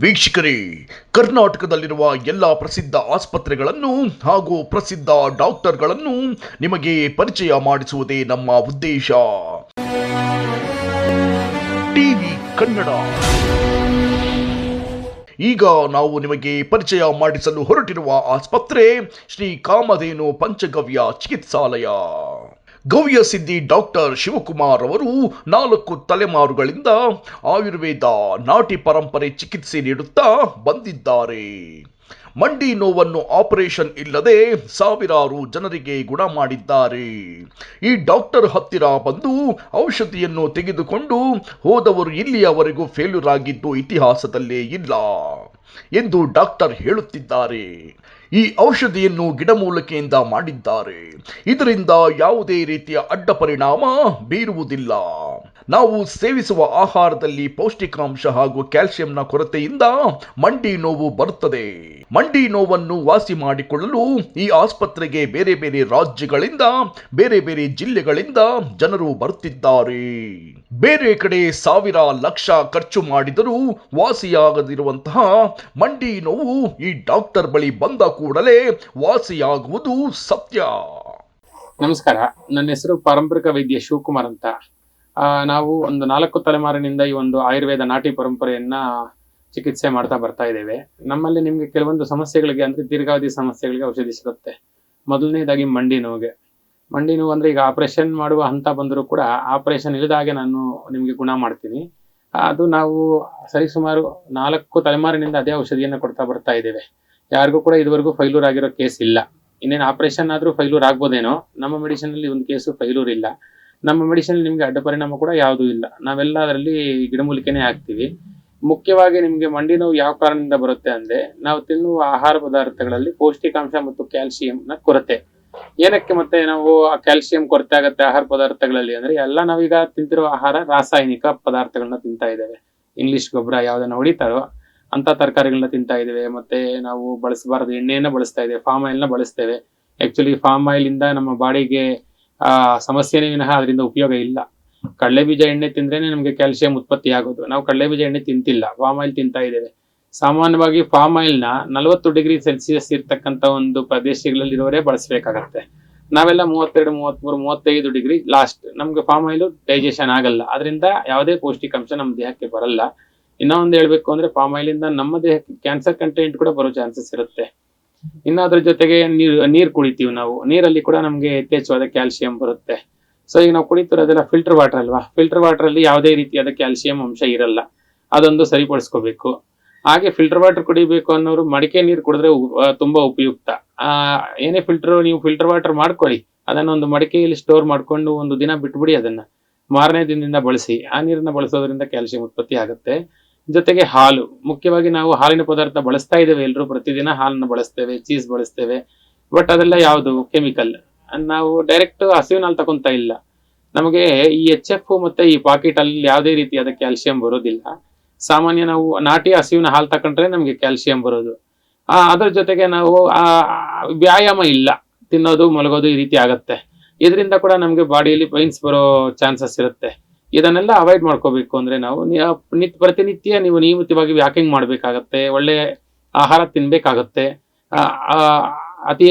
ವೀಕ್ಷಕರೇ, ಕರ್ನಾಟಕದಲ್ಲಿರುವ ಎಲ್ಲ ಪ್ರಸಿದ್ಧ ಆಸ್ಪತ್ರೆಗಳನ್ನು ಹಾಗೂ ಪ್ರಸಿದ್ಧ ಡಾಕ್ಟರ್ಗಳನ್ನು ನಿಮಗೆ ಪರಿಚಯ ಮಾಡಿಸುವುದೇ ನಮ್ಮ ಉದ್ದೇಶ. ಟಿವಿ ಕನ್ನಡ. ಈಗ ನಾವು ನಿಮಗೆ ಪರಿಚಯ ಮಾಡಿಸಲು ಹೊರಟಿರುವ ಆಸ್ಪತ್ರೆ ಶ್ರೀ ಕಾಮಧೇನು ಪಂಚಗವ್ಯ ಚಿಕಿತ್ಸಾಲಯ. ಗವ್ಯ ಸಿದ್ಧಿ ಡಾಕ್ಟರ್ ಶಿವಕುಮಾರ್ ಅವರು 4 ತಲೆಮಾರುಗಳಿಂದ ಆಯುರ್ವೇದ ನಾಟಿ ಪರಂಪರೆ ಚಿಕಿತ್ಸೆ ನೀಡುತ್ತಾ ಬಂದಿದ್ದಾರೆ. ಮಂಡಿ ನೋವನ್ನು ಆಪರೇಷನ್ ಇಲ್ಲದೆ ಸಾವಿರಾರು ಜನರಿಗೆ ಗುಣ ಮಾಡಿದ್ದಾರೆ. ಈ ಡಾಕ್ಟರ್ ಹತ್ತಿರ ಬಂದು ಔಷಧಿಯನ್ನು ತೆಗೆದುಕೊಂಡು ಹೋದವರು ಇಲ್ಲಿಯವರೆಗೂ ಫೇಲ್ಯೂರ್ ಆಗಿದ್ದು ಇತಿಹಾಸದಲ್ಲೇ ಇಲ್ಲ ಎಂದು ಡಾಕ್ಟರ್ ಹೇಳುತ್ತಿದ್ದಾರೆ. ಈ ಔಷಧಿಯನ್ನು ಗಿಡಮೂಲಿಕೆಯಿಂದ ಮಾಡಿದ್ದಾರೆ. ಇದರಿಂದ ಯಾವುದೇ ರೀತಿಯ ಅಡ್ಡ ಪರಿಣಾಮ ಬೀರುವುದಿಲ್ಲ. ನಾವು ಸೇವಿಸುವ ಆಹಾರದಲ್ಲಿ ಪೌಷ್ಟಿಕಾಂಶ ಹಾಗೂ ಕ್ಯಾಲ್ಸಿಯಂನ ಕೊರತೆಯಿಂದ ಮಂಡಿ ನೋವು ಬರುತ್ತದೆ. ಮಂಡಿ ನೋವನ್ನು ವಾಸಿ ಮಾಡಿಕೊಳ್ಳಲು ಈ ಆಸ್ಪತ್ರೆಗೆ ಬೇರೆ ಬೇರೆ ರಾಜ್ಯಗಳಿಂದ ಬೇರೆ ಬೇರೆ ಜಿಲ್ಲೆಗಳಿಂದ ಜನರು ಬರುತ್ತಿದ್ದಾರೆ. ಬೇರೆ ಕಡೆ ಸಾವಿರ ಲಕ್ಷ ಖರ್ಚು ಮಾಡಿದರೂ ವಾಸಿಯಾಗದಿರುವಂತಹ ಮಂಡಿ ನೋವು ಈ ಡಾಕ್ಟರ್ ಬಳಿ ಬಂದ ಕೂಡಲೇ ವಾಸಿಯಾಗುವುದು ಸತ್ಯ. ನಮಸ್ಕಾರ, ನನ್ನ ಹೆಸರು ಪಾರಂಪರಿಕ ವೈದ್ಯ ಶಿವಕುಮಾರ್ ಅಂತ. ನಾವು ಒಂದು 4 ತಲೆಮಾರಿನಿಂದ ಈ ಒಂದು ಆಯುರ್ವೇದ ನಾಟಿ ಪರಂಪರೆಯನ್ನ ಚಿಕಿತ್ಸೆ ಮಾಡ್ತಾ ಬರ್ತಾ ಇದ್ದೇವೆ. ನಮ್ಮಲ್ಲಿ ನಿಮ್ಗೆ ಕೆಲವೊಂದು ಸಮಸ್ಯೆಗಳಿಗೆ ಅಂದ್ರೆ ದೀರ್ಘಾವಧಿ ಸಮಸ್ಯೆಗಳಿಗೆ ಔಷಧಿ ಸಿಗುತ್ತೆ. ಮೊದಲನೇದಾಗಿ ಮಂಡಿ ನೋವಿಗೆ. ಮಂಡಿ ನೋವು ಅಂದ್ರೆ ಈಗ ಆಪರೇಷನ್ ಮಾಡುವ ಹಂತ ಬಂದರೂ ಕೂಡ ಆಪರೇಷನ್ ಇಲ್ಲದಾಗೆ ನಾನು ನಿಮ್ಗೆ ಗುಣ ಮಾಡ್ತೀನಿ. ಅದು ನಾವು ಸರಿಸುಮಾರು 4 ತಲೆಮಾರಿನಿಂದ ಅದೇ ಔಷಧಿಯನ್ನು ಕೊಡ್ತಾ ಬರ್ತಾ ಇದ್ದೇವೆ. ಯಾರಿಗೂ ಕೂಡ ಇದುವರೆಗೂ ಫೈಲೂರ್ ಆಗಿರೋ ಕೇಸ್ ಇಲ್ಲ. ಇನ್ನೇನು ಆಪರೇಷನ್ ಆದ್ರೂ ಫೈಲೂರ್ ಆಗ್ಬೋದೇನೋ, ನಮ್ಮ ಮೆಡಿಸಿನ್ ಅಲ್ಲಿ ಒಂದು ಕೇಸು ಫೈಲೂರ್ ಇಲ್ಲ. ನಮ್ಮ ಮೆಡಿಸಿನ್ ನಿಮ್ಗೆ ಅಡ್ಡ ಪರಿಣಾಮ ಕೂಡ ಯಾವುದೂ ಇಲ್ಲ. ನಾವೆಲ್ಲ ಅದರಲ್ಲಿ ಗಿಡಮೂಲಿಕೆನೇ ಹಾಕ್ತಿವಿ. ಮುಖ್ಯವಾಗಿ ನಿಮ್ಗೆ ಮಂಡಿ ನೋವು ಯಾವ ಕಾರಣದಿಂದ ಬರುತ್ತೆ ಅಂದ್ರೆ, ನಾವು ತಿನ್ನುವ ಆಹಾರ ಪದಾರ್ಥಗಳಲ್ಲಿ ಪೌಷ್ಟಿಕಾಂಶ ಮತ್ತು ಕ್ಯಾಲ್ಸಿಯಂನ ಕೊರತೆ. ಏನಕ್ಕೆ ಮತ್ತೆ ನಾವು ಕ್ಯಾಲ್ಸಿಯಂ ಕೊರತೆ ಆಗತ್ತೆ ಆಹಾರ ಪದಾರ್ಥಗಳಲ್ಲಿ ಅಂದ್ರೆ, ಎಲ್ಲ ನಾವೀಗ ತಿಂತಿರುವ ಆಹಾರ ರಾಸಾಯನಿಕ ಪದಾರ್ಥಗಳನ್ನ ತಿಂತಾ ಇದ್ದೇವೆ. ಇಂಗ್ಲಿಷ್ ಗೊಬ್ಬರ ಯಾವ್ದನ್ನ ಹೊಡಿತಾರೋ ಅಂತ ತರಕಾರಿಗಳನ್ನ ತಿಂತಾ ಇದ್ದೇವೆ. ಮತ್ತೆ ನಾವು ಬಳಸಬಾರದು ಎಣ್ಣೆಯನ್ನ ಬಳಸ್ತಾ ಇದ್ದೇವೆ, ಫಾರ್ಮ್ ಆಯಿಲ್ ನ ಬಳಸ್ತೇವೆ. ಆಕ್ಚುಲಿ ಫಾರ್ಮ್ ಆಯಿಲ್ ಇಂದ ನಮ್ಮ ಬಾಡಿಗೆ ಸಮಸ್ಯೆನೇ ವಿನಃ ಅದರಿಂದ ಉಪಯೋಗ ಇಲ್ಲ. ಕಡಲೆ ಬೀಜ ಎಣ್ಣೆ ತಿಂದ್ರೇನೆ ನಮ್ಗೆ ಕ್ಯಾಲ್ಸಿಯಂ ಉತ್ಪತ್ತಿ ಆಗೋದು. ನಾವು ಕಡಲೆ ಬೀಜ ಎಣ್ಣೆ ತಿಂತಿಲ್ಲ, ಫಾರ್ಮ್ ಆಯಿಲ್ ತಿಂತಾ ಇದ್ದೇವೆ. ಸಾಮಾನ್ಯವಾಗಿ ಫಾರ್ಮ್ ಆಯಿಲ್ ನ 40 ಡಿಗ್ರಿ ಸೆಲ್ಸಿಯಸ್ ಇರ್ತಕ್ಕಂಥ ಒಂದು ಪ್ರದೇಶಗಳಲ್ಲಿ ಇರೋರೇ ಬಳಸಬೇಕಾಗತ್ತೆ. ನಾವೆಲ್ಲ 32, 33, 35 ಡಿಗ್ರಿ ಲಾಸ್ಟ್. ನಮ್ಗೆ ಫಾರ್ಮ್ ಆಯಿಲ್ ಡೈಜೆಷನ್ ಆಗಲ್ಲ, ಅದರಿಂದ ಯಾವುದೇ ಪೌಷ್ಟಿಕಾಂಶ ನಮ್ಮ ದೇಹಕ್ಕೆ ಬರಲ್ಲ. ಇನ್ನೊಂದು ಹೇಳ್ಬೇಕು ಅಂದ್ರೆ, ಫಾರ್ಮ್ ಆಯಿಲ್ ಇಂದ ನಮ್ಮ ದೇಹಕ್ಕೆ ಕ್ಯಾನ್ಸರ್ ಕಂಟೆಂಟ್ ಕೂಡ ಬರೋ ಚಾನ್ಸಸ್ ಇರುತ್ತೆ. ಇನ್ನು ಅದ್ರ ಜೊತೆಗೆ ನೀರ್ ಕುಡಿತೀವಿ ನಾವು, ನೀರಲ್ಲಿ ಕೂಡ ನಮ್ಗೆ ಯಥೇಚ್ಛವಾದ ಕ್ಯಾಲ್ಸಿಯಂ ಬರುತ್ತೆ. ಸೊ ಈಗ ನಾವು ಕುಡಿತಿರೋದೆಲ್ಲ ಫಿಲ್ಟರ್ ವಾಟರ್ ಅಲ್ವಾ, ಫಿಲ್ಟರ್ ವಾಟರ್ ಅಲ್ಲಿ ಯಾವುದೇ ರೀತಿಯಾದ ಕ್ಯಾಲ್ಸಿಯಂ ಅಂಶ ಇರಲ್ಲ. ಅದೊಂದು ಸರಿಪಡಿಸ್ಕೋಬೇಕು. ಹಾಗೆ ಫಿಲ್ಟರ್ ವಾಟರ್ ಕುಡಿಬೇಕು ಅನ್ನೋರು ಮಡಿಕೆ ನೀರು ಕುಡಿದ್ರೆ ತುಂಬಾ ಉಪಯುಕ್ತ. ಏನೇ ನೀವು ಫಿಲ್ಟರ್ ವಾಟರ್ ಮಾಡ್ಕೊಳ್ಳಿ, ಅದನ್ನ ಒಂದು ಮಡಿಕೆಯಲ್ಲಿ ಸ್ಟೋರ್ ಮಾಡ್ಕೊಂಡು ಒಂದು ದಿನ ಬಿಟ್ಬಿಡಿ, ಅದನ್ನ ಮಾರನೇ ದಿನದಿಂದ ಬಳಸಿ. ಆ ನೀರನ್ನ ಬಳಸೋದ್ರಿಂದ ಕ್ಯಾಲ್ಸಿಯಂ ಉತ್ಪತ್ತಿ ಆಗುತ್ತೆ. ಜೊತೆಗೆ ಹಾಲು, ಮುಖ್ಯವಾಗಿ ನಾವು ಹಾಲಿನ ಪದಾರ್ಥ ಬಳಸ್ತಾ ಇದ್ದೇವೆ. ಎಲ್ಲರೂ ಪ್ರತಿದಿನ ಹಾಲನ್ನು ಬಳಸ್ತೇವೆ, ಚೀಸ್ ಬಳಸ್ತೇವೆ. ಬಟ್ ಅದೆಲ್ಲ ಯಾವುದು ಕೆಮಿಕಲ್. ನಾವು ಡೈರೆಕ್ಟ್ ಹಸುವಿನ ಹಾಲು ತಗೊಂತಾ ಇಲ್ಲ. ನಮಗೆ ಈ HF ಮತ್ತೆ ಈ ಪಾಕೆಟ್ ಅಲ್ಲಿ ಯಾವುದೇ ರೀತಿಯಾದ ಕ್ಯಾಲ್ಸಿಯಂ ಬರೋದಿಲ್ಲ. ಸಾಮಾನ್ಯ ನಾವು ನಾಟಿ ಹಸುವಿನ ಹಾಲು ತಕೊಂಡ್ರೆ ನಮ್ಗೆ ಕ್ಯಾಲ್ಸಿಯಂ ಬರೋದು. ಅದ್ರ ಜೊತೆಗೆ ನಾವು ವ್ಯಾಯಾಮ ಇಲ್ಲ, ತಿನ್ನೋದು ಮಲಗೋದು ಈ ರೀತಿ ಆಗತ್ತೆ. ಇದರಿಂದ ಕೂಡ ನಮ್ಗೆ ಬಾಡಿಯಲ್ಲಿ ಪೈನ್ಸ್ ಬರೋ ಚಾನ್ಸಸ್ ಇರುತ್ತೆ. ಇದನ್ನೆಲ್ಲ ಅವಾಯ್ಡ್ ಮಾಡ್ಕೋಬೇಕು ಅಂದ್ರೆ ನಾವು ಪ್ರತಿನಿತ್ಯ ನೀವು ನಿಯಮಿತವಾಗಿ ವ್ಯಾಕಿಂಗ್ ಮಾಡ್ಬೇಕಾಗತ್ತೆ, ಒಳ್ಳೆ ಆಹಾರ ತಿನ್ಬೇಕಾಗತ್ತೆ. ಅತಿ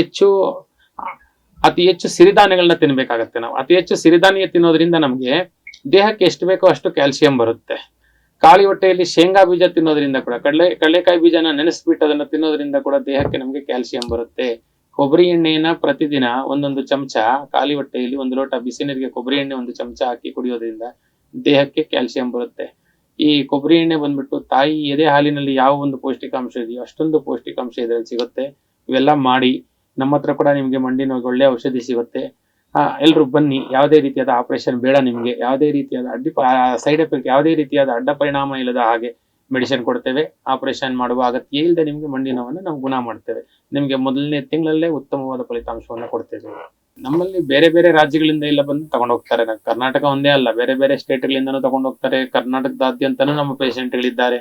ಹೆಚ್ಚು ಸಿರಿಧಾನ್ಯಗಳನ್ನ ತಿನ್ಬೇಕಾಗತ್ತೆ. ನಾವು ಅತಿ ಹೆಚ್ಚು ಸಿರಿಧಾನ್ಯ ತಿನ್ನೋದ್ರಿಂದ ನಮ್ಗೆ ದೇಹಕ್ಕೆ ಎಷ್ಟು ಬೇಕೋ ಅಷ್ಟು ಕ್ಯಾಲ್ಸಿಯಂ ಬರುತ್ತೆ. ಖಾಲಿ ಹೊಟ್ಟೆಯಲ್ಲಿ ಶೇಂಗಾ ಬೀಜ ತಿನ್ನೋದ್ರಿಂದ ಕೂಡ, ಕಡಲೆಕಾಯಿ ಬೀಜನ ನೆನೆಸ್ಬಿಟ್ಟು ಅದನ್ನ ತಿನ್ನೋದ್ರಿಂದ ಕೂಡ ದೇಹಕ್ಕೆ ನಮ್ಗೆ ಕ್ಯಾಲ್ಸಿಯಂ ಬರುತ್ತೆ. ಕೊಬ್ಬರಿ ಎಣ್ಣೆಯನ್ನ ಪ್ರತಿದಿನ 1 ಚಮಚ ಖಾಲಿ ಹೊಟ್ಟೆಯಲ್ಲಿ 1 ಲೋಟ ಬಿಸಿ ನೀರಿಗೆ ಕೊಬ್ಬರಿ ಎಣ್ಣೆ 1 ಚಮಚ ಹಾಕಿ ಕುಡಿಯೋದ್ರಿಂದ ದೇಹಕ್ಕೆ ಕ್ಯಾಲ್ಸಿಯಂ ಬರುತ್ತೆ. ಈ ಕೊಬ್ಬರಿ ಎಣ್ಣೆ ಬಂದ್ಬಿಟ್ಟು ತಾಯಿ ಎದೆ ಹಾಲಿನಲ್ಲಿ ಯಾವ ಒಂದು ಪೌಷ್ಟಿಕಾಂಶ ಇದೆಯೋ ಅಷ್ಟೊಂದು ಪೌಷ್ಟಿಕಾಂಶ ಇದರಲ್ಲಿ ಸಿಗುತ್ತೆ. ಇವೆಲ್ಲ ಮಾಡಿ ನಮ್ಮ ಹತ್ರ ಕೂಡ ನಿಮ್ಗೆ ಮಂಡಿ ನೋವಿಗೆ ಒಳ್ಳೆ ಔಷಧಿ ಸಿಗುತ್ತೆ. ಎಲ್ರು ಬನ್ನಿ. ಯಾವುದೇ ರೀತಿಯಾದ ಆಪರೇಷನ್ ಬೇಡ ನಿಮ್ಗೆ, ಯಾವುದೇ ರೀತಿಯಾದ ಸೈಡ್ ಎಫೆಕ್ಟ್, ಯಾವುದೇ ರೀತಿಯಾದ ಅಡ್ಡ ಪರಿಣಾಮ ಇಲ್ಲದ ಹಾಗೆ ಮೆಡಿಸಿನ್ ಕೊಡ್ತೇವೆ. ಆಪರೇಷನ್ ಮಾಡುವ ಅಗತ್ಯ ಇಲ್ಲದೆ ನಿಮ್ಗೆ ಮಂಡಿ ನೋವನ್ನು ನಾವು ಗುಣ ಮಾಡ್ತೇವೆ. ನಿಮ್ಗೆ ಮೊದಲನೇ ತಿಂಗಳಲ್ಲೇ ಉತ್ತಮವಾದ ಫಲಿತಾಂಶವನ್ನು ಕೊಡ್ತೇವೆ. ನಮ್ಮಲ್ಲಿ ಬೇರೆ ಬೇರೆ ರಾಜ್ಯಗಳಿಂದ ಎಲ್ಲ ಬಂದು ತಗೊಂಡು ಹೋಗ್ತಾರೆ. ಕರ್ನಾಟಕ ಒಂದೇ ಅಲ್ಲ, ಬೇರೆ ಬೇರೆ ಸ್ಟೇಟ್ಗಳಿಂದನೂ ತಗೊಂಡು ಹೋಗ್ತಾರೆ. ಕರ್ನಾಟಕದಾದ್ಯಂತನೂ ನಮ್ಮ ಪೇಷಂಟ್ಗಳಿದ್ದಾರೆ.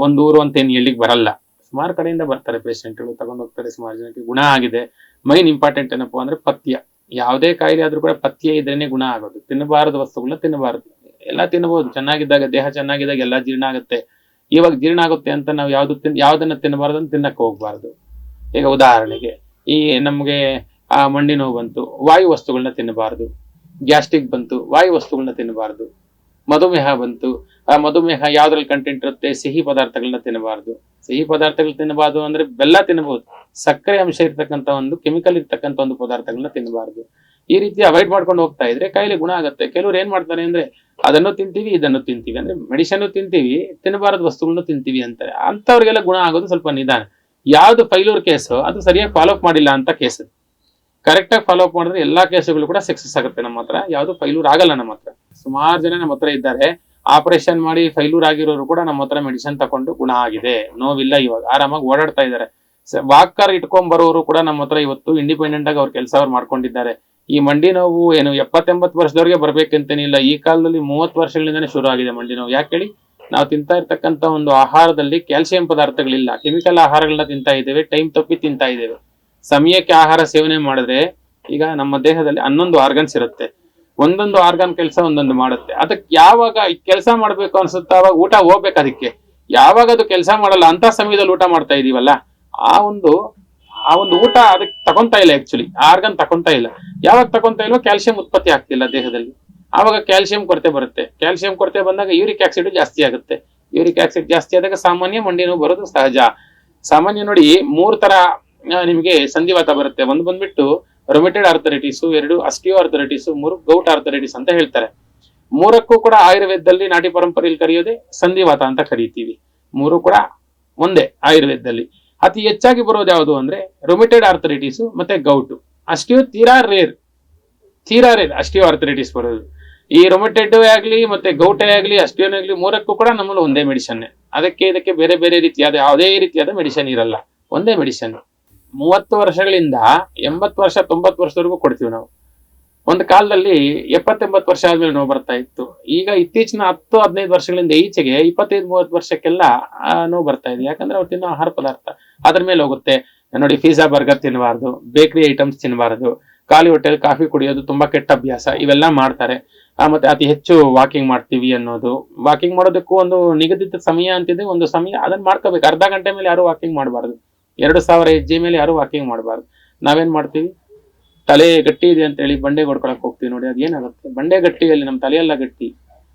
ಒಂದು ಊರು ಅಂತ ಏನು ಹೇಳಿಕ್ ಬರಲ್ಲ, ಸುಮಾರು ಕಡೆಯಿಂದ ಬರ್ತಾರೆ ಪೇಷಂಟ್ಗಳು, ತಗೊಂಡು ಹೋಗ್ತಾರೆ. ಸುಮಾರು ಜನಕ್ಕೆ ಗುಣ ಆಗಿದೆ. ಮೈನ್ ಇಂಪಾರ್ಟೆಂಟ್ ಏನಪ್ಪಾ ಅಂದ್ರೆ ಪಥ್ಯ. ಯಾವುದೇ ಕಾಯಿಲೆ ಆದ್ರೂ ಕೂಡ ಪಥ್ಯ ಇದ್ರೇನೆ ಗುಣ ಆಗೋದು. ತಿನ್ನಬಾರದು ವಸ್ತುಗಳನ್ನ ತಿನ್ನಬಾರದು. ಎಲ್ಲ ತಿನ್ನಬಹುದು. ಚೆನ್ನಾಗಿದ್ದಾಗ, ದೇಹ ಚೆನ್ನಾಗಿದ್ದಾಗ ಎಲ್ಲ ಜೀರ್ಣ ಆಗುತ್ತೆ. ಇವಾಗ ಜೀರ್ಣ ಆಗುತ್ತೆ ಅಂತ ನಾವು ಯಾವ್ದನ್ನ ತಿನ್ನಬಾರ್ದು ಅಂತ ತಿನ್ನಕ್ಕೆ ಹೋಗ್ಬಾರ್ದು. ಈಗ ಉದಾಹರಣೆಗೆ ಈ ನಮ್ಗೆ ಆ ಮಂಡಿ ನೋವು ಬಂತು, ವಾಯು ವಸ್ತುಗಳನ್ನ ತಿನ್ನಬಾರ್ದು. ಗ್ಯಾಸ್ಟ್ರಿಕ್ ಬಂತು, ವಾಯು ವಸ್ತುಗಳನ್ನ ತಿನ್ನಬಾರ್ದು. ಮಧುಮೇಹ ಬಂತು, ಆ ಮಧುಮೇಹ ಯಾವ್ದ್ರಲ್ಲಿ ಕಂಟೆಂಟ್ ಇರುತ್ತೆ, ಸಿಹಿ ಪದಾರ್ಥಗಳನ್ನ ತಿನ್ನಬಾರ್ದು. ಸಿಹಿ ಪದಾರ್ಥಗಳು ತಿನ್ನಬಾರ್ದು ಅಂದ್ರೆ ಬೆಲ್ಲ ತಿನ್ನಬಹುದು, ಸಕ್ಕರೆ ಅಂಶ ಇರ್ತಕ್ಕಂಥ ಒಂದು ಕೆಮಿಕಲ್ ಇರ್ತಕ್ಕಂಥ ಒಂದು ಪದಾರ್ಥಗಳನ್ನ ತಿನ್ನಬಾರ್ದು. ಈ ರೀತಿ ಅವಾಯ್ಡ್ ಮಾಡ್ಕೊಂಡು ಹೋಗ್ತಾ ಇದ್ರೆ ಕಾಯಿಲೆ ಗುಣ ಆಗುತ್ತೆ. ಕೆಲವ್ರು ಏನ್ ಮಾಡ್ತಾರೆ ಅಂದ್ರೆ ಅದನ್ನು ತಿಂತೀವಿ ಇದನ್ನು ತಿಂತೀವಿ, ಅಂದ್ರೆ ಮೆಡಿಸನ್ ತಿಂತೀವಿ, ತಿನ್ನಬಾರದ ವಸ್ತುಗಳನ್ನು ತಿಂತೀವಿ ಅಂತಾರೆ. ಅಂತವ್ರಿಗೆಲ್ಲ ಗುಣ ಆಗೋದು ಸ್ವಲ್ಪ ನಿಧಾನ. ಯಾವ್ದು ಫೈಲೂರ್ ಕೇಸು ಅದು ಸರಿಯಾಗಿ ಫಾಲೋ ಅಪ್ ಮಾಡಿಲ್ಲ ಅಂತ ಕೇಸ್. ಕರೆಕ್ಟ್ ಆಗಿ ಫಾಲೋ ಅಪ್ ಮಾಡಿದ್ರೆ ಎಲ್ಲಾ ಕೇಸುಗಳು ಕೂಡ ಸಕ್ಸಸ್ ಆಗುತ್ತೆ. ನಮ್ಮ ಹತ್ರ ಯಾವ್ದು ಫೈಲೂರ್ ಆಗಲ್ಲ. ನಮ್ಮ ಹತ್ರ ಸುಮಾರು ಜನ ನಮ್ಮ ಹತ್ರ ಇದ್ದಾರೆ, ಆಪರೇಷನ್ ಮಾಡಿ ಫೈಲೂರ್ ಆಗಿರೋರು ಕೂಡ ನಮ್ಮ ಹತ್ರ ಮೆಡಿಸಿನ್ ತಕೊಂಡು ಗುಣ ಆಗಿದೆ, ನೋವಿಲ್ಲ, ಇವಾಗ ಆರಾಮಾಗಿ ಓಡಾಡ್ತಾ ಇದ್ದಾರೆ. ವಾಕರ್ ಇಟ್ಕೊಂಡ್ ಬರೋರು ಕೂಡ ನಮ್ಮ ಹತ್ರ ಇವತ್ತು ಇಂಡಿಪೆಂಡೆಂಟ್ ಆಗಿ ಅವ್ರ ಕೆಲಸ ಅವ್ರು ಮಾಡ್ಕೊಂಡಿದ್ದಾರೆ. ಈ ಮಂಡಿ ನೋವು ಏನು 70-80 ವರ್ಷದವರೆಗೆ ಬರ್ಬೇಕಂತೇನಿಲ್ಲ. ಈ ಕಾಲದಲ್ಲಿ 30 ವರ್ಷಗಳಿಂದಾನೇ ಶುರು ಆಗಿದೆ ಮಂಡಿ ನೋವು. ಯಾಕೆ ಹೇಳಿ, ನಾವು ತಿಂತಾ ಇರ್ತಕ್ಕಂಥ ಒಂದು ಆಹಾರದಲ್ಲಿ ಕ್ಯಾಲ್ಸಿಯಂ ಪದಾರ್ಥಗಳಿಲ್ಲ, ಕೆಮಿಕಲ್ ಆಹಾರಗಳನ್ನ ತಿಂತಾ ಇದ್ದೇವೆ, ಟೈಮ್ ತಪ್ಪಿ ತಿಂತಾ ಇದ್ದೇವೆ. ಸಮಯಕ್ಕೆ ಆಹಾರ ಸೇವನೆ ಮಾಡಿದ್ರೆ ಈಗ ನಮ್ಮ ದೇಹದಲ್ಲಿ 11 ಆರ್ಗನ್ಸ್ ಇರುತ್ತೆ, ಒಂದೊಂದು ಆರ್ಗನ್ ಕೆಲಸ ಒಂದೊಂದು ಮಾಡುತ್ತೆ. ಅದಕ್ಕೆ ಯಾವಾಗ ಕೆಲಸ ಮಾಡ್ಬೇಕು ಅನ್ಸುತ್ತೆ ಅವಾಗ ಊಟ ಹೋಗ್ಬೇಕು. ಅದಕ್ಕೆ ಯಾವಾಗ ಅದು ಕೆಲಸ ಮಾಡಲ್ಲ ಅಂತ ಸಮಯದಲ್ಲಿ ಊಟ ಮಾಡ್ತಾ ಇದೀವಲ್ಲ, ಆ ಒಂದು ಊಟ ಅದಕ್ಕೆ ತಗೊಂತಾ ಇಲ್ಲ. ಆಕ್ಚುಲಿ ಆರ್ಗನ್ ತಗೊಂತಾ ಇಲ್ಲ. ಯಾವಾಗ ತಗೊಂತಾ ಇಲ್ವೋ ಕ್ಯಾಲ್ಸಿಯಂ ಉತ್ಪತ್ತಿ ಆಗ್ತಿಲ್ಲ ದೇಹದಲ್ಲಿ, ಆವಾಗ ಕ್ಯಾಲ್ಸಿಯಂ ಕೊರತೆ ಬರುತ್ತೆ. ಕ್ಯಾಲ್ಸಿಯಂ ಕೊರತೆ ಬಂದಾಗ ಯೂರಿಕ್ ಆಸಿಡ್ ಜಾಸ್ತಿ ಆಗುತ್ತೆ. ಯೂರಿಕ್ ಆಸಿಡ್ ಜಾಸ್ತಿ ಆದಾಗ ಸಾಮಾನ್ಯ ಮಂಡಿ ನೋವು ಬರೋದು ಸಹಜ. ಸಾಮಾನ್ಯ ನೋಡಿ 3 ತರ ನಿಮಗೆ ಸಂಧಿವಾತ ಬರುತ್ತೆ. ಒಂದು ಬಂದ್ಬಿಟ್ಟು rheumatoid arthritis, 2 osteoarthritis, 3 gout arthritis ಅಂತ ಹೇಳ್ತಾರೆ. 3ಕ್ಕೂ ಕೂಡ ಆಯುರ್ವೇದದಲ್ಲಿ ನಾಟಿ ಪರಂಪರೆಯಲ್ಲಿ ಕರೆಯೋದೇ ಸಂಧಿವಾತ ಅಂತ ಕರಿತೀವಿ. 3 ಕೂಡ ಒಂದೇ ಆಯುರ್ವೇದದಲ್ಲಿ. ಅತಿ ಹೆಚ್ಚಾಗಿ ಬರೋದು ಯಾವುದು ಅಂದ್ರೆ ರೊಮೆಟೆಡ್ ಆರ್ಥರೈಟಿಸ್ ಮತ್ತೆ ಗೌಟು. ಆಸ್ಟಿಯೋ ತೀರಾ ರೇರ್ ಆಸ್ಟಿಯೋ ಆರ್ಥರೈಟಿಸ್ ಬರೋದು. ಈ ರೊಮೆಟೆಡ್ ಆಗ್ಲಿ ಮತ್ತೆ ಗೌಟೆ ಆಗ್ಲಿ ಆಸ್ಟಿಯೋನೇ ಆಗ್ಲಿ 3ಕ್ಕೂ ಕೂಡ ನಮ್ಮಲ್ಲಿ ಒಂದೇ ಮೆಡಿಸನ್. ಇದಕ್ಕೆ ಬೇರೆ ಬೇರೆ ರೀತಿಯಾದ ಯಾವುದೇ ರೀತಿಯಾದ ಮೆಡಿಸನ್ ಇರಲ್ಲ, ಒಂದೇ ಮೆಡಿಸನ್. 30 ವರ್ಷಗಳಿಂದ 80 ವರ್ಷ 90 ವರ್ಷದವರೆಗೂ ಕೊಡ್ತೀವಿ ನಾವು. ಒಂದು ಕಾಲದಲ್ಲಿ 70-80 ವರ್ಷ ಆದ್ಮೇಲೆ ನೋವು ಬರ್ತಾ ಇತ್ತು. ಈಗ ಇತ್ತೀಚಿನ 10-15 ವರ್ಷಗಳಿಂದ ಈಚೆಗೆ 25-30 ವರ್ಷಕ್ಕೆಲ್ಲ ನೋವು ಬರ್ತಾ ಇದೆ. ಯಾಕಂದ್ರೆ ಅವ್ರು ತಿನ್ನೋ ಆಹಾರ ಪದಾರ್ಥ ಅದ್ರ ಮೇಲೆ ಹೋಗುತ್ತೆ. ನೋಡಿ, ಪಿಜ್ಜಾ ಬರ್ಗರ್ ತಿನ್ನಬಾರ್ದು, ಬೇಕರಿ ಐಟಮ್ಸ್ ತಿನ್ನಬಾರದು, ಖಾಲಿ ಹೊಟ್ಟೆಲಿ ಕಾಫಿ ಕುಡಿಯೋದು ತುಂಬಾ ಕೆಟ್ಟ ಅಭ್ಯಾಸ, ಇವೆಲ್ಲ ಮಾಡ್ತಾರೆ. ಮತ್ತೆ ಅತಿ ಹೆಚ್ಚು ವಾಕಿಂಗ್ ಮಾಡ್ತೀವಿ ಅನ್ನೋದು. ವಾಕಿಂಗ್ ಮಾಡೋದಕ್ಕೂ ಒಂದು ನಿಗದಿತ ಸಮಯ ಅಂತಿದೆ, ಒಂದು ಸಮಯ ಅದನ್ನ ಮಾಡ್ಕೋಬೇಕು. ಅರ್ಧ ಗಂಟೆ ಮೇಲೆ ಯಾರು ವಾಕಿಂಗ್ ಮಾಡಬಾರ್ದು, 2000 ಹೆಜ್ಜೆ ಮೇಲೆ ಯಾರು ವಾಕಿಂಗ್ ಮಾಡಬಾರ್ದು. ನಾವೇನ್ ಮಾಡ್ತೀವಿ, ತಲೆ ಗಟ್ಟಿ ಇದೆ ಅಂತ ಹೇಳಿ ಬಂಡೆ ಹೊಡ್ಕೊಳಕ್ ಹೋಗ್ತೀವಿ. ನೋಡಿ, ಅದೇನಾಗುತ್ತೆ, ಬಂಡೆ ಗಟ್ಟಿಯಲ್ಲಿ ನಮ್ಮ ತಲೆಯೆಲ್ಲ ಗಟ್ಟಿ.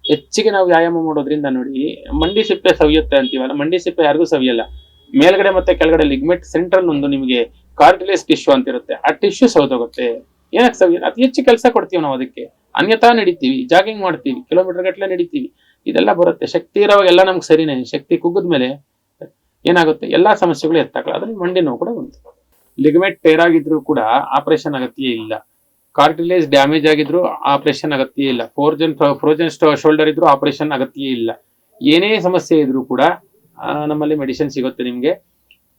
ಹೆಚ್ಚಿಗೆ ನಾವು ವ್ಯಾಯಾಮ ಮಾಡೋದ್ರಿಂದ ನೋಡಿ ಮಂಡಿ ಸಿಪ್ಪೆ ಸವಿಯುತ್ತೆ ಅಂತೀವಲ್ಲ, ಮಂಡಿ ಸಿಪ್ಪೆ ಯಾರಿಗೂ ಸವಿಯಲ್ಲ. ಮೇಲ್ಗಡೆ ಮತ್ತೆ ಕೆಳಗಡೆ ಲಿಗ್ಮೆಂಟ್ ಸೆಂಟ್ರಲ್ ಒಂದು ನಿಮಗೆ ಕಾರ್ಟಿಲೇಜ್ ಟಿಶ್ಯೂ ಅಂತ ಇರುತ್ತೆ, ಆ ಟಿಶ್ಯೂ ಸೌದೋಗುತ್ತೆ. ಏನಕ್ಕೆ ಸವಿಯಲ್ಲ, ಅತಿ ಹೆಚ್ಚು ಕೆಲಸ ಕೊಡ್ತೀವಿ ನಾವು ಅದಕ್ಕೆ. ಅನ್ಯಥಾ ನಡಿತೀವಿ, ಜಾಗಿಂಗ್ ಮಾಡ್ತೀವಿ, ಕಿಲೋಮೀಟರ್ ಗಟ್ಟಲೆ ನಡಿತೀವಿ, ಇದೆಲ್ಲ ಬರುತ್ತೆ. ಶಕ್ತಿ ಇರೋವಾಗ ಎಲ್ಲ ನಮ್ಗೆ ಸರಿನೇ. ಶಕ್ತಿ ಕುಗ್ಗಿದ್ಮೇಲೆ ಏನಾಗುತ್ತೆ, ಎಲ್ಲಾ ಸಮಸ್ಯೆಗಳು ಎತ್ತಾಗಲ್ಲ. ಅದ್ರಲ್ಲಿ ಮಂಡಿ ನೋವು ಕೂಡ ಬಂತು. ಲಿಗಮೆಂಟ್ ಟೇರ್ ಆಗಿದ್ರು ಕೂಡ ಆಪರೇಷನ್ ಅಗತ್ಯ ಇಲ್ಲ. ಕಾರ್ಟಿಲೇಜ್ ಡ್ಯಾಮೇಜ್ ಆಗಿದ್ರು ಆಪರೇಷನ್ ಅಗತ್ಯ ಇಲ್ಲ. ಫ್ರೋಜನ್ ಶೋಲ್ಡರ್ ಇದ್ರು ಆಪರೇಷನ್ ಅಗತ್ಯ ಇಲ್ಲ. ಏನೇ ಸಮಸ್ಯೆ ಇದ್ರು ಕೂಡ ನಮ್ಮಲ್ಲಿ ಮೆಡಿಸಿನ್ ಸಿಗುತ್ತೆ ನಿಮ್ಗೆ.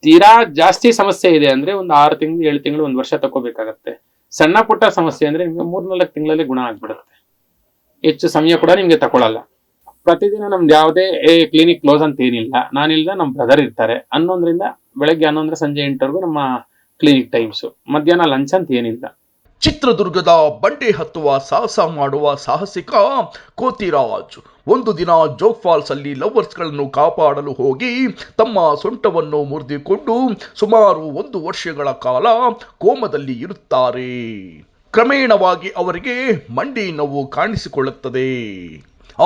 ತೀರಾ ಜಾಸ್ತಿ ಸಮಸ್ಯೆ ಇದೆ ಅಂದ್ರೆ ಒಂದು 6 ತಿಂಗಳು 7 ತಿಂಗಳು 1 ವರ್ಷ ತಗೋಬೇಕಾಗತ್ತೆ. ಸಣ್ಣ ಪುಟ್ಟ ಸಮಸ್ಯೆ ಅಂದ್ರೆ ನಿಮ್ಗೆ 3-4 ತಿಂಗಳಲ್ಲಿ ಗುಣ ಆಗ್ಬಿಡುತ್ತೆ. ಹೆಚ್ಚು ಸಮಯ ಕೂಡ ನಿಮ್ಗೆ ತಗೊಳಲ್ಲ. ಪ್ರತಿದಿನ ನಮ್ದು ಯಾವುದೇ ಕ್ಲಿನಿಕ್ ಕ್ಲೋಸ್ ಅಂತ ಏನಿಲ್ಲ. ನಾನಿಲ್ಲ, ನಮ್ಮ ಬ್ರದರ್ ಇರ್ತಾರೆ. 11ರಿಂದ ಬೆಳಗ್ಗೆ 11 ಸಂಜೆ 8ವರೆಗೂ ನಮ್ಮ ಕ್ಲಿನಿಕ್ ಟೈಮ್ಸ್. ಮಧ್ಯಾಹ್ನ ಲಂಚ್ ಅಂತ ಏನಿಲ್ಲ. ಚಿತ್ರದುರ್ಗದ ಬಂಡೆ ಹತ್ತುವ ಸಾಹಸ ಮಾಡುವ ಸಾಹಸಿಕ ಕೋತಿರಾಜ್ ಒಂದು ದಿನ ಜೋಗ್ ಫಾಲ್ಸ್ ಅಲ್ಲಿ ಲವರ್ಸ್ಗಳನ್ನು ಕಾಪಾಡಲು ಹೋಗಿ ತಮ್ಮ ಸೊಂಟವನ್ನು ಮುರಿದುಕೊಂಡು ಸುಮಾರು 1 ವರ್ಷಗಳ ಕಾಲ ಕೋಮದಲ್ಲಿ ಇರುತ್ತಾರೆ. ಕ್ರಮೇಣವಾಗಿ ಅವರಿಗೆ ಮಂಡಿ ನೋವು ಕಾಣಿಸಿಕೊಳ್ಳುತ್ತದೆ.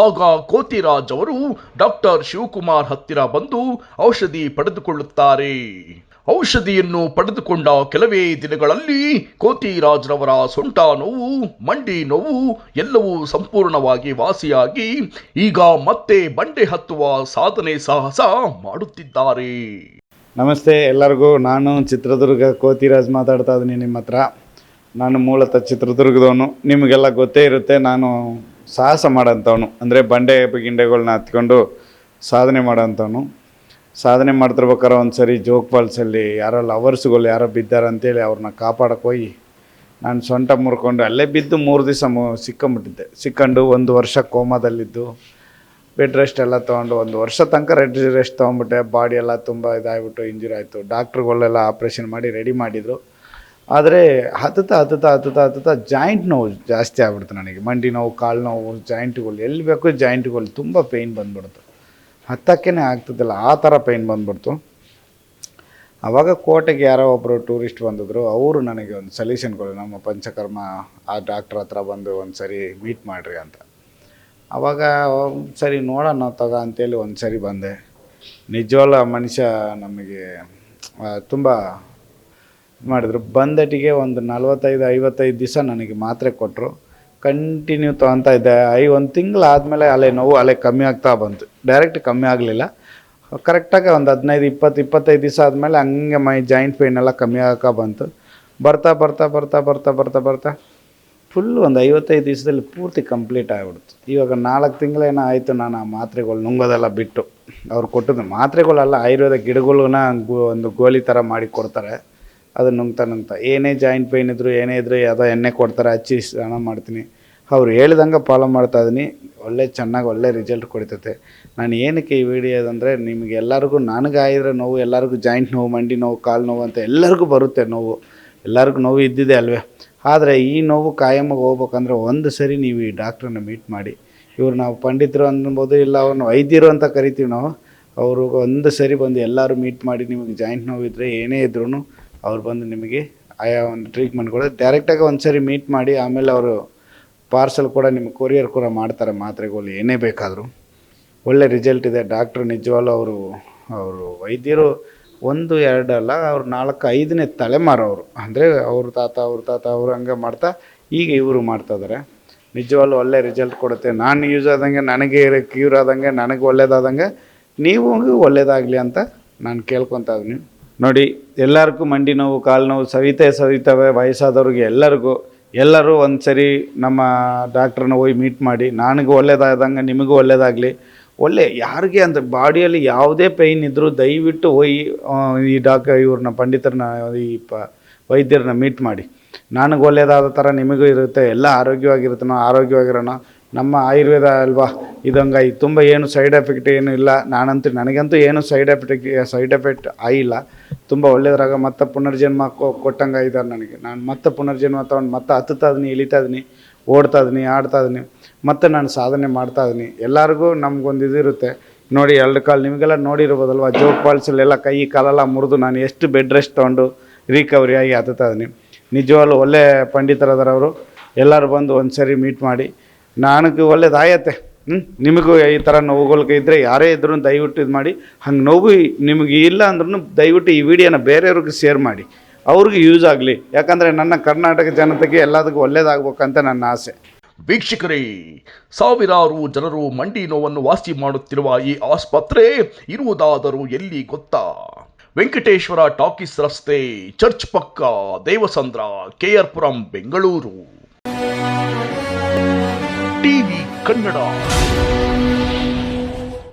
ಆಗ ಕೋತಿರಾಜ್ ಅವರು ಡಾಕ್ಟರ್ ಶಿವಕುಮಾರ್ ಹತ್ತಿರ ಬಂದು ಔಷಧಿ ಪಡೆದುಕೊಳ್ಳುತ್ತಾರೆ. ಔಷಧಿಯನ್ನು ಪಡೆದುಕೊಂಡ ಕೆಲವೇ ದಿನಗಳಲ್ಲಿ ಕೋತಿರಾಜ್ರವರ ಸೊಂಟ ನೋವು, ಮಂಡಿ ನೋವು ಎಲ್ಲವೂ ಸಂಪೂರ್ಣವಾಗಿ ವಾಸಿಯಾಗಿ ಈಗ ಮತ್ತೆ ಬಂಡೆ ಹತ್ತುವ ಸಾಧನೆ ಸಾಹಸ ಮಾಡುತ್ತಿದ್ದಾರೆ. ನಮಸ್ತೆ ಎಲ್ಲರಿಗೂ. ನಾನು ಚಿತ್ರದುರ್ಗ ಕೋತಿರಾಜ್ ಮಾತಾಡ್ತಾ ಇದ್ದೀನಿ ನಿಮ್ಮ ಹತ್ರ. ನಾನು ಮೂಲತಃ ಚಿತ್ರದುರ್ಗದವನು. ನಿಮಗೆಲ್ಲ ಗೊತ್ತೇ ಇರುತ್ತೆ, ನಾನು ಸಾಹಸ ಮಾಡೋಂಥವನು. ಅಂದರೆ ಬಂಡೆ ಗಿಂಡೆಗಳನ್ನ ಹತ್ಕೊಂಡು ಸಾಧನೆ ಮಾಡೋಂಥವನು. ಸಾಧನೆ ಮಾಡ್ತಿರ್ಬೇಕಾದ್ರೆ ಒಂದು ಸರಿ ಜೋಗ್ ಫಾಲ್ಸಲ್ಲಿ ಯಾರೋ ಲವರ್ಸ್ಗಳು ಯಾರೋ ಬಿದ್ದಾರೆ ಅಂತೇಳಿ ಅವ್ರನ್ನ ಕಾಪಾಡಕ್ಕೆ ಹೋಗಿ ನಾನು ಸೊಂಟ ಮುರ್ಕೊಂಡು ಅಲ್ಲೇ ಬಿದ್ದು 3 ದಿವಸ ಸಿಕ್ಕೊಂಡು 1 ವರ್ಷ ಕೋಮಾದಲ್ಲಿದ್ದು ಬೆಡ್ ರೆಸ್ಟ್ ಎಲ್ಲ ತೊಗೊಂಡು 1 ವರ್ಷ ತನಕ ರೆಸ್ಟ್ ತೊಗೊಂಡ್ಬಿಟ್ಟೆ. ಬಾಡಿ ಎಲ್ಲ ತುಂಬ ಇದಾಗ್ಬಿಟ್ಟು ಇಂಜುರಿ ಆಯಿತು. ಡಾಕ್ಟ್ರುಗಳೆಲ್ಲ ಆಪ್ರೇಷನ್ ಮಾಡಿ ರೆಡಿ ಮಾಡಿದರು. ಆದರೆ ಹತ್ತುತ್ತಾ ಜಾಯಿಂಟ್ ನೋವು ಜಾಸ್ತಿ ಆಗ್ಬಿಡ್ತು ನನಗೆ. ಮಂಡಿ ನೋವು, ಕಾಲು ನೋವು, ಜಾಯಿಂಟ್ಗಳು ಎಲ್ಲಿ ಬೇಕು ಜಾಯಿಂಟ್ಗಳು ತುಂಬ ಪೇಯ್ನ್ ಬಂದ್ಬಿಡ್ತು. ಹತ್ತಕ್ಕೇ ಆಗ್ತಿದ್ದಿಲ್ಲ, ಆ ಥರ ಪೇಯ್ನ್ ಬಂದ್ಬಿಡ್ತು. ಆವಾಗ ಕೋಟೆಗೆ ಯಾರೋ ಒಬ್ಬರು ಟೂರಿಸ್ಟ್ ಬಂದಿದ್ರು, ಅವರು ನನಗೆ ಒಂದು ಸೊಲ್ಯೂಷನ್ ಕೊಡಿ, ನಮ್ಮ ಪಂಚಕರ್ಮ ಆ ಡಾಕ್ಟ್ರ್ ಹತ್ರ ಬಂದು ಒಂದು ಸರಿ ಮೀಟ್ ಮಾಡಿರಿ ಅಂತ. ಆವಾಗ ಸರಿ ನೋಡೋಣ ತಗೋ ಅಂತೇಳಿ ಒಂದು ಸರಿ ಬಂದೆ. ನಿಜವಲ್ಲ ಮನುಷ್ಯ ನಮಗೆ ತುಂಬ ಮಾಡಿದ್ರು. ಬಂದಟಿಗೆ ಒಂದು 45-55 ದಿವಸ ನನಗೆ ಮಾತ್ರೆ ಕೊಟ್ಟರು. ಕಂಟಿನ್ಯೂ ತೊಗೊತಾ ಇದ್ದೆ. ಒಂದು ತಿಂಗಳು ಆದಮೇಲೆ ಅಲೆ ನೋವು ಕಮ್ಮಿ ಆಗ್ತಾ ಬಂತು. ಡೈರೆಕ್ಟ್ ಕಮ್ಮಿ ಆಗಲಿಲ್ಲ, ಕರೆಕ್ಟಾಗಿ ಒಂದು 15-25 ದಿವಸ ಆದಮೇಲೆ ಹಂಗೆ ಜಾಯಿಂಟ್ ಪೇಯ್ನ್ ಎಲ್ಲ ಕಮ್ಮಿ ಆಗಕ್ಕೆ ಬಂತು. ಬರ್ತಾ ಬರ್ತಾ ಬರ್ತಾ ಬರ್ತಾ ಬರ್ತಾ ಬರ್ತಾ ಫುಲ್ಲು ಒಂದು 55 ದಿವಸದಲ್ಲಿ ಪೂರ್ತಿ ಕಂಪ್ಲೀಟ್ ಆಗಿಬಿಡ್ತು. ಇವಾಗ 4 ತಿಂಗಳೇನೋ ಆಯಿತು ನಾನು ಆ ಮಾತ್ರೆಗಳು ನುಂಗೋದೆಲ್ಲ ಬಿಟ್ಟು. ಅವ್ರು ಕೊಟ್ಟಿದ್ದು ಮಾತ್ರೆಗಳಲ್ಲ, ಆಯುರ್ವೇದ ಗಿಡಗಳನ್ನ ಒಂದು ಗೋಲಿ ಥರ ಮಾಡಿ ಕೊಡ್ತಾರೆ, ಅದನ್ನು ನುಂಗ್ತಾ ಏನೇ ಜಾಯಿಂಟ್ ಪೇಯ್ನ್ ಇದ್ದರೂ ಏನೇ ಇದ್ದರೂ ಯಾವುದೋ ಎಣ್ಣೆ ಕೊಡ್ತಾರೆ, ಹಚ್ಚಿ ಸ್ನಾನ ಮಾಡ್ತೀನಿ. ಅವ್ರು ಹೇಳ್ದಂಗೆ ಫಾಲೋ ಮಾಡ್ತಾಯಿದ್ದೀನಿ. ಚೆನ್ನಾಗಿ ಒಳ್ಳೆ ರಿಸಲ್ಟ್ ಕೊಡ್ತೈತೆ. ನಾನು ಏನಕ್ಕೆ ಈ ವಿಡಿಯೋ ಅಂದರೆ ನಿಮಗೆ ಎಲ್ಲರಿಗೂ, ನನಗಾಗಿದ್ರೆ ನೋವು ಎಲ್ಲರಿಗೂ ಜಾಯಿಂಟ್ ನೋವು, ಮಂಡಿ ನೋವು, ಕಾಲು ನೋವು ಅಂತ ಎಲ್ಲರಿಗೂ ಬರುತ್ತೆ ನೋವು, ಎಲ್ಲರಿಗೂ ನೋವು ಇದ್ದಿದೆ ಅಲ್ವೇ. ಆದರೆ ಈ ನೋವು ಕಾಯಮ್ಮಗೆ ಹೋಗ್ಬೇಕಂದ್ರೆ ಒಂದು ಸರಿ ನೀವು ಈ ಡಾಕ್ಟ್ರನ್ನ ಮೀಟ್ ಮಾಡಿ. ಇವ್ರು ನಾವು ಪಂಡಿತರು ಅನ್ಬೋದು, ಇಲ್ಲ ಅವ್ರನ್ನ ವೈದ್ಯರು ಅಂತ ಕರಿತೀವಿ ನಾವು. ಅವರು ಒಂದು ಸರಿ ಬಂದು ಎಲ್ಲರೂ ಮೀಟ್ ಮಾಡಿ, ನಿಮಗೆ ಜಾಯಿಂಟ್ ನೋವು ಇದ್ದರೆ ಏನೇ ಇದ್ರೂ ಅವ್ರು ಬಂದು ನಿಮಗೆ ಆಯಾ ಒಂದು ಟ್ರೀಟ್ಮೆಂಟ್ ಕೊಡೋದು. ಡೈರೆಕ್ಟಾಗಿ ಒಂದು ಸರಿ ಮೀಟ್ ಮಾಡಿ, ಆಮೇಲೆ ಅವರು ಪಾರ್ಸಲ್ ಕೂಡ ನಿಮಗೆ ಕೊರಿಯರ್ ಕೂಡ ಮಾಡ್ತಾರೆ ಮಾತ್ರೆಗಳು ಏನೇ ಬೇಕಾದರೂ. ಒಳ್ಳೆ ರಿಸಲ್ಟ್ ಇದೆ. ಡಾಕ್ಟ್ರು ನಿಜವಾಗ್ಲೂ ಅವರು ವೈದ್ಯರು 1-2 ಅಲ್ಲ, ಅವ್ರು 4-5ನೇ ತಲೆಮಾರು ಅವರು. ಅಂದರೆ ಅವ್ರ ತಾತ ಅವರು ಹಂಗೆ ಮಾಡ್ತಾ ಈಗ ಇವರು ಮಾಡ್ತಾಯಿದ್ದಾರೆ. ನಿಜವಾಗ್ಲೂ ಒಳ್ಳೆ ರಿಸಲ್ಟ್ ಕೊಡುತ್ತೆ. ನಾನು ಯೂಸ್ ಆದಂಗೆ, ನನಗೆ ಕ್ಯೂರ್ ಆದಂಗೆ, ನನಗೆ ಒಳ್ಳೇದಾದಂಗೆ ನೀವು ಒಳ್ಳೇದಾಗಲಿ ಅಂತ ನಾನು ಕೇಳ್ಕೊತಾ ಇದ್ದೀನಿ. ನೋಡಿ, ಎಲ್ಲರಿಗೂ ಮಂಡಿ ನೋವು, ಕಾಲು ನೋವು ಸವಿತವೆ, ವಯಸ್ಸಾದವ್ರಿಗೆ ಎಲ್ಲರೂ ಒಂದು ಸರಿ ನಮ್ಮ ಡಾಕ್ಟ್ರನ್ನ ಹೋಗಿ ಮೀಟ್ ಮಾಡಿ. ನನಗೆ ಒಳ್ಳೇದಾದಂಗೆ ನಿಮಗೂ ಒಳ್ಳೇದಾಗಲಿ. ಯಾರಿಗೆ ಅಂತ ಬಾಡಿಯಲ್ಲಿ ಯಾವುದೇ ಪೇಯ್ನ್ ಇದ್ದರೂ ದಯವಿಟ್ಟು ಹೋಗಿ ಈ ಇವ್ರನ್ನ ಪಂಡಿತರನ್ನ, ವೈದ್ಯರನ್ನ ಮೀಟ್ ಮಾಡಿ. ನನಗೆ ಒಳ್ಳೇದಾದ ಥರ ನಿಮಗೂ ಇರುತ್ತೆ, ಎಲ್ಲ ಆರೋಗ್ಯವಾಗಿರುತ್ತೆ, ನಾವು ಆರೋಗ್ಯವಾಗಿರೋಣ. ನಮ್ಮ ಆಯುರ್ವೇದ ಅಲ್ವಾ, ಇದಂಗೆ ತುಂಬ ಏನು ಸೈಡ್ ಎಫೆಕ್ಟ್ ಏನೂ ಇಲ್ಲ. ನನಗಂತೂ ಏನು ಸೈಡ್ ಎಫೆಕ್ಟ್ ಆಗಿಲ್ಲ. ತುಂಬ ಒಳ್ಳೆಯದ್ರಾಗ ಮತ್ತೆ ಪುನರ್ಜನ್ಮ ಕೊಟ್ಟಂಗೆ ಇದ್ದಾರೆ ನನಗೆ. ನಾನು ಮತ್ತೆ ಪುನರ್ಜನ್ಮ ತೊಗೊಂಡು ಮತ್ತೆ ಹತ್ತುತ್ತಾ ಇದೀನಿ, ಇಳಿತಾ ಇದೀನಿ, ಓಡ್ತಾ ಇದೀನಿ, ಆಡ್ತಾ ಇದೀನಿ, ಮತ್ತು ನಾನು ಸಾಧನೆ ಮಾಡ್ತಾ ಇದೀನಿ. ಎಲ್ಲರಿಗೂ ನಮಗೊಂದು ಇದಿರುತ್ತೆ ನೋಡಿ. 2 ಕಾಲು ನಿಮಗೆಲ್ಲ ನೋಡಿರ್ಬೋದಲ್ವ, ಜೋಗ್ ಫಾಲ್ಸಲ್ಲೆಲ್ಲ ಕೈ ಕಾಲೆಲ್ಲ ಮುರಿದು ನಾನು ಎಷ್ಟು ಬೆಡ್ ರೆಸ್ಟ್ ತೊಗೊಂಡು ರಿಕವರಿ ಆಗಿ ಹತ್ತುತ್ತಾ ಇದೀನಿ. ನಿಜವಾಗ್ಲೂ ಒಳ್ಳೆ ಪಂಡಿತರದವರು. ಎಲ್ಲರೂ ಬಂದು ಒಂದು ಸರಿ ಮೀಟ್ ಮಾಡಿ. ನನಗೆ ಒಳ್ಳೇದಾಗತ್ತೆ. ನಿಮಗೂ ಈ ಥರ ನೋವುಗಳಿಗೆ ಇದ್ದರೆ ಯಾರೇ ಇದ್ರೂ ದಯವಿಟ್ಟು ಇದು ಮಾಡಿ. ಹಂಗೆ ನೋವು ನಿಮಗೆ ಇಲ್ಲ ಅಂದ್ರೂ ದಯವಿಟ್ಟು ಈ ವಿಡಿಯೋನ ಬೇರೆಯವ್ರಿಗೆ ಶೇರ್ ಮಾಡಿ, ಅವ್ರಿಗೆ ಯೂಸ್ ಆಗಲಿ. ಯಾಕಂದರೆ ನನ್ನ ಕರ್ನಾಟಕ ಜನತೆಗೆ ಎಲ್ಲದಕ್ಕೂ ಒಳ್ಳೇದಾಗಬೇಕಂತ ನನ್ನ ಆಸೆ. ವೀಕ್ಷಕರೇ, ಸಾವಿರಾರು ಜನರು ಮಂಡಿ ನೋವನ್ನು ವಾಸಿ ಮಾಡುತ್ತಿರುವ ಈ ಆಸ್ಪತ್ರೆ ಇರುವುದಾದರೂ ಎಲ್ಲಿ ಗೊತ್ತಾ? ವೆಂಕಟೇಶ್ವರ ಟಾಕೀಸ್ ರಸ್ತೆ, ಚರ್ಚ್ ಪಕ್ಕ, ದೇವಸಂದ್ರ, KR ಪುರಂ, ಬೆಂಗಳೂರು. ಟಿವಿ ಕನ್ನಡ.